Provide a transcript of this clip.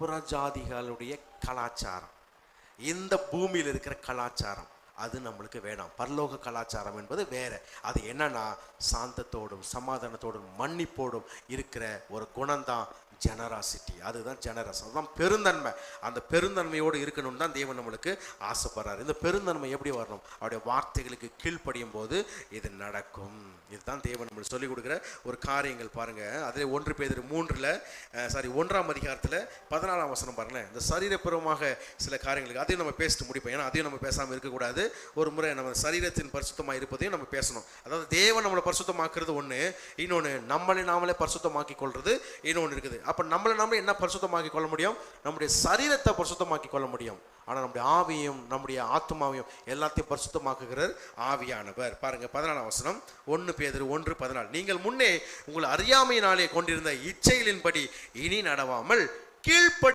புறஜாதிகளுடைய கலாச்சாரம், இந்த பூமியில் இருக்கிற கலாச்சாரம் அது நம்மளுக்கு வேணாம். பரலோக கலாச்சாரம் என்பது வேற. அது என்னன்னா சாந்தத்தோடும் சமாதானத்தோடும் மன்னிப்போடும் இருக்கிற ஒரு குணம்தான் ஜெனராசிட்டி. அதுதான் ஜெனரஸ், அதுதான் பெருந்தன்மை. அந்த பெருந்தன்மையோடு இருக்கணும் தான் தேவன் நம்மளுக்கு ஆசைப்படுறாரு. இந்த பெருந்தன்மை எப்படி வரணும்? அவருடைய வார்த்தைகளுக்கு கீழ்ப்படியும் போது இது நடக்கும். இதுதான் தேவன் நம்மளுக்கு சொல்லிக் கொடுக்குற ஒரு காரியங்கள். பாருங்க, அதில் 1 பேதுரு 1ஆம் அதிகாரத்தில் 14ஆம் வசனம் பாருங்களேன். இந்த சரீரப்பூர்வமாக சில காரியங்களுக்கு அதையும் நம்ம பேசிட்டு முடிப்போம். ஏன்னா அதையும் நம்ம பேசாமல் இருக்கக்கூடாது. ஒரு முறை நம்ம சரீரத்தின் பரிசுத்தமாக இருப்பதையும் நம்ம பேசணும். அதாவது தேவன் நம்மளை பரிசுத்தமாக்குறது ஒன்று, இன்னொன்று நம்மளை நாமளே பரிசுத்தமாக்கி கொள்வது இன்னொன்று இருக்குது. அப்போ நம்மளை நாமளே என்ன பரிசுத்தமாக்கி கொள்ள முடியும்? நம்முடைய சரீரத்தை பரிசுத்தமாக்கி கொள்ள முடியும். ஆனால் நம்முடைய ஆவியும் நம்முடைய ஆத்மாவையும் எல்லாத்தையும் பரிசுத்தமாக்குகிறார் ஆவியானவர். பாருங்க 14ஆம் வசனம், 1 பேதுரு 1:14. நீங்கள் முன்னே உங்கள் அறியாமையினாலே கொண்டிருந்த இச்சைகளின்படி இனி நடவாமல் கீழ்ப்படி